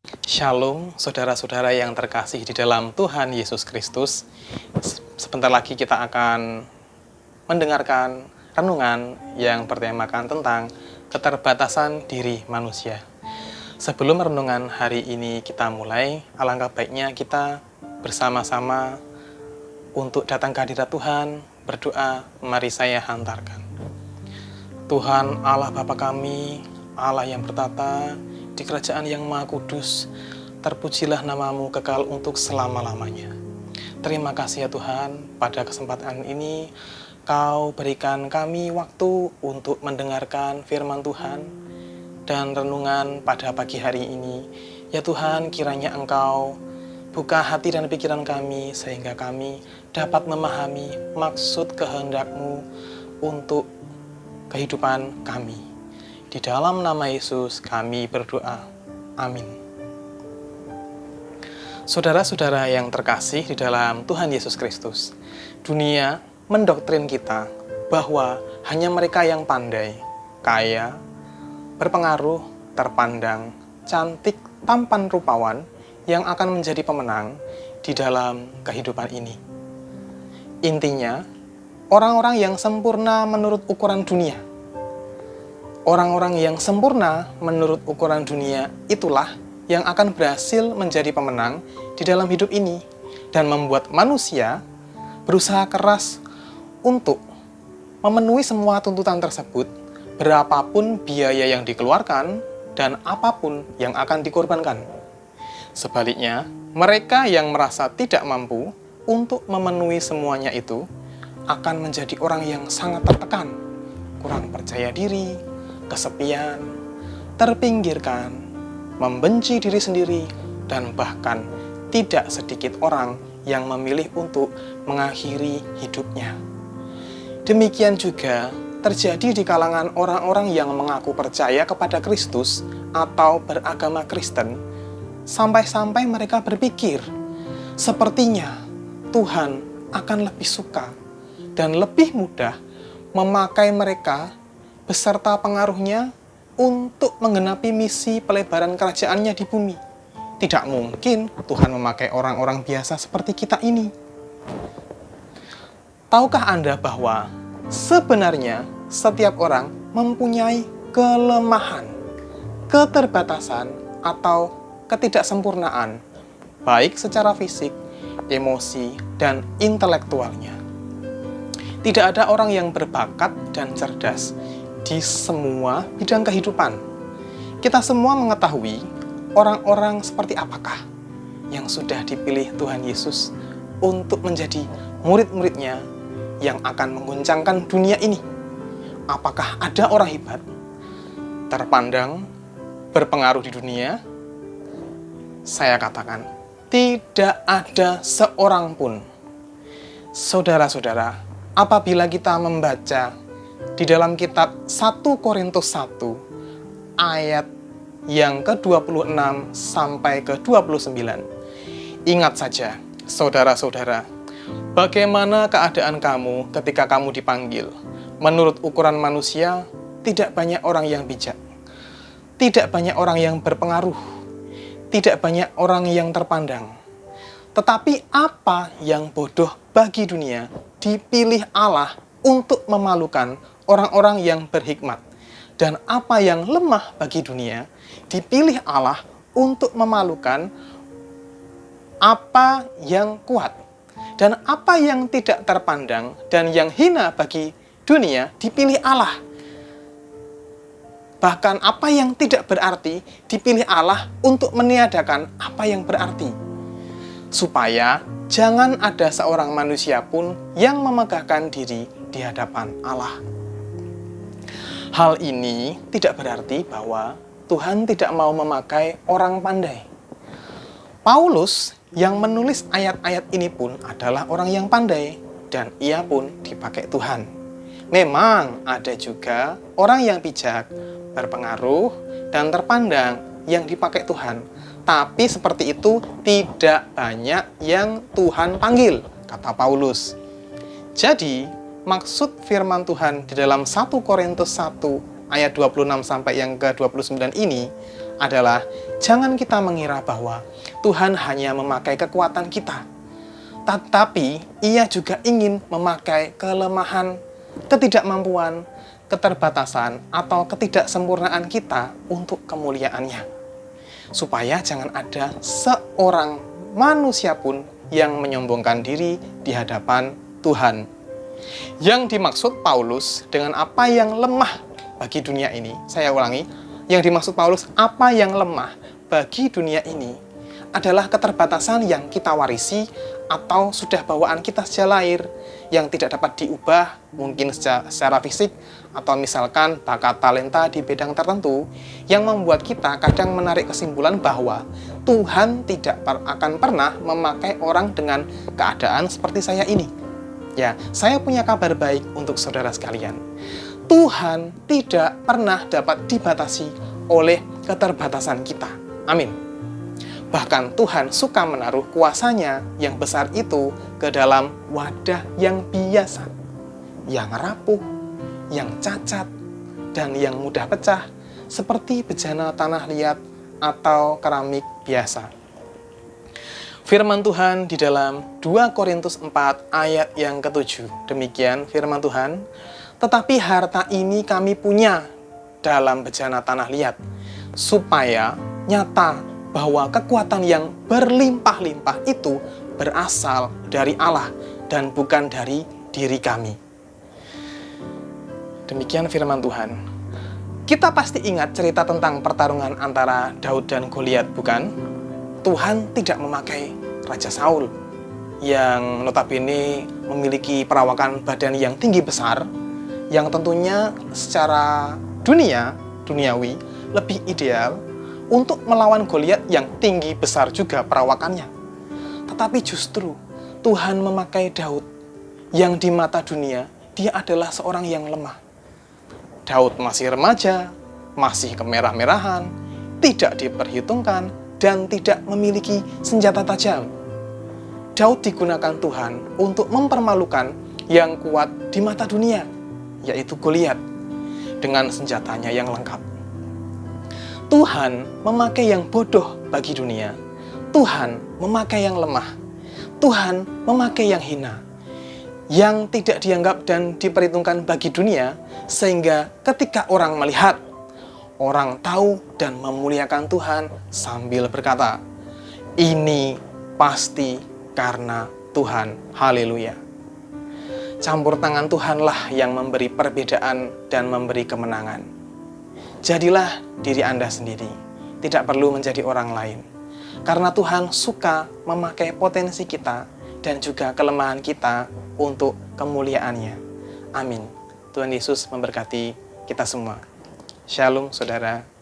Shalom, saudara-saudara yang terkasih di dalam Tuhan Yesus Kristus. Sebentar lagi kita akan mendengarkan renungan yang bertemakan tentang keterbatasan diri manusia. Sebelum renungan hari ini kita mulai, alangkah baiknya kita bersama-sama untuk datang ke hadirat Tuhan, berdoa. Mari saya hantarkan. Tuhan Allah Bapa kami, Allah yang bertata di kerajaan yang Maha Kudus, terpujilah namamu kekal untuk selama-lamanya. Terima kasih ya Tuhan, pada kesempatan ini Kau berikan kami waktu untuk mendengarkan firman Tuhan dan renungan pada pagi hari ini. Ya Tuhan, kiranya Engkau buka hati dan pikiran kami sehingga kami dapat memahami maksud kehendak-Mu untuk kehidupan kami. Di dalam nama Yesus kami berdoa. Amin. Saudara-saudara yang terkasih di dalam Tuhan Yesus Kristus, dunia mendoktrin kita bahwa hanya mereka yang pandai, kaya, berpengaruh, terpandang, cantik, tampan rupawan yang akan menjadi pemenang di dalam kehidupan ini. Intinya, orang-orang yang sempurna menurut ukuran dunia. Orang-orang yang sempurna menurut ukuran dunia itulah yang akan berhasil menjadi pemenang di dalam hidup ini dan membuat manusia berusaha keras untuk memenuhi semua tuntutan tersebut, berapapun biaya yang dikeluarkan dan apapun yang akan dikorbankan. Sebaliknya, mereka yang merasa tidak mampu untuk memenuhi semuanya itu akan menjadi orang yang sangat tertekan, kurang percaya diri, kesepian, terpinggirkan, membenci diri sendiri, dan bahkan tidak sedikit orang yang memilih untuk mengakhiri hidupnya. Demikian juga terjadi di kalangan orang-orang yang mengaku percaya kepada Kristus atau beragama Kristen, sampai-sampai mereka berpikir, sepertinya Tuhan akan lebih suka dan lebih mudah memakai mereka beserta pengaruhnya untuk menggenapi misi pelebaran kerajaannya di bumi. Tidak mungkin Tuhan memakai orang-orang biasa seperti kita ini. Tahukah Anda bahwa sebenarnya setiap orang mempunyai kelemahan, keterbatasan, atau ketidaksempurnaan, baik secara fisik, emosi, dan intelektualnya. Tidak ada orang yang berbakat dan cerdas di semua bidang kehidupan. Kita semua mengetahui orang-orang seperti apakah yang sudah dipilih Tuhan Yesus untuk menjadi murid-muridnya yang akan mengguncangkan dunia ini. Apakah ada orang hebat, terpandang, berpengaruh di dunia? Saya katakan, tidak ada seorang pun. Saudara-saudara, apabila kita membaca di dalam kitab 1 Korintus 1 ayat yang ke-26 sampai ke-29. Ingat saja, saudara-saudara, bagaimana keadaan kamu ketika kamu dipanggil. Menurut ukuran manusia, tidak banyak orang yang bijak, tidak banyak orang yang berpengaruh, tidak banyak orang yang terpandang. Tetapi apa yang bodoh bagi dunia dipilih Allah untuk memalukan orang-orang yang berhikmat, dan apa yang lemah bagi dunia dipilih Allah untuk memalukan apa yang kuat, dan apa yang tidak terpandang dan yang hina bagi dunia dipilih Allah. Bahkan apa yang tidak berarti dipilih Allah untuk meniadakan apa yang berarti, supaya jangan ada seorang manusia pun yang memegahkan diri di hadapan Allah. Hal ini tidak berarti bahwa Tuhan tidak mau memakai orang pandai. Paulus yang menulis ayat-ayat ini pun adalah orang yang pandai, dan ia pun dipakai Tuhan. Memang ada juga orang yang bijak, berpengaruh, dan terpandang yang dipakai Tuhan. Tapi seperti itu tidak banyak yang Tuhan panggil, kata Paulus. Jadi, maksud firman Tuhan di dalam 1 Korintus 1 ayat 26 sampai yang ke-29 ini adalah jangan kita mengira bahwa Tuhan hanya memakai kekuatan kita, tetapi Ia juga ingin memakai kelemahan, ketidakmampuan, keterbatasan, atau ketidaksempurnaan kita untuk kemuliaan-Nya. Supaya jangan ada seorang manusia pun yang menyombongkan diri di hadapan Tuhan. Yang dimaksud Paulus dengan apa yang lemah bagi dunia ini, saya ulangi, yang dimaksud Paulus apa yang lemah bagi dunia ini adalah keterbatasan yang kita warisi atau sudah bawaan kita sejak lahir, yang tidak dapat diubah, mungkin secara fisik, atau misalkan bakat talenta di bidang tertentu, yang membuat kita kadang menarik kesimpulan bahwa Tuhan tidak akan pernah memakai orang dengan keadaan seperti saya ini. Ya, saya punya kabar baik untuk saudara sekalian. Tuhan tidak pernah dapat dibatasi oleh keterbatasan kita. Amin. Bahkan Tuhan suka menaruh kuasanya yang besar itu ke dalam wadah yang biasa, yang rapuh, yang cacat, dan yang mudah pecah, seperti bejana tanah liat atau keramik biasa. Firman Tuhan di dalam 2 Korintus 4 ayat yang ke-7. Demikian firman Tuhan, tetapi harta ini kami punya dalam bejana tanah liat, supaya nyata bahwa kekuatan yang berlimpah-limpah itu berasal dari Allah dan bukan dari diri kami. Demikian firman Tuhan. Kita pasti ingat cerita tentang pertarungan antara Daud dan Goliat, bukan? Tuhan tidak memakai Raja Saul yang notabene memiliki perawakan badan yang tinggi besar, yang tentunya secara duniawi lebih ideal untuk melawan Goliat yang tinggi besar juga perawakannya. Tetapi justru Tuhan memakai Daud yang di mata dunia dia adalah seorang yang lemah. Daud masih remaja, masih kemerah-merahan, tidak diperhitungkan, dan tidak memiliki senjata tajam. Daud digunakan Tuhan untuk mempermalukan yang kuat di mata dunia, yaitu Goliat, dengan senjatanya yang lengkap. Tuhan memakai yang bodoh bagi dunia. Tuhan memakai yang lemah. Tuhan memakai yang hina, yang tidak dianggap dan diperhitungkan bagi dunia, sehingga ketika orang melihat, orang tahu dan memuliakan Tuhan sambil berkata, ini pasti karena Tuhan. Haleluya. Campur tangan Tuhanlah yang memberi perbedaan dan memberi kemenangan. Jadilah diri Anda sendiri, tidak perlu menjadi orang lain. Karena Tuhan suka memakai potensi kita dan juga kelemahan kita untuk kemuliaan-Nya. Amin. Tuhan Yesus memberkati kita semua. Shalom, saudara.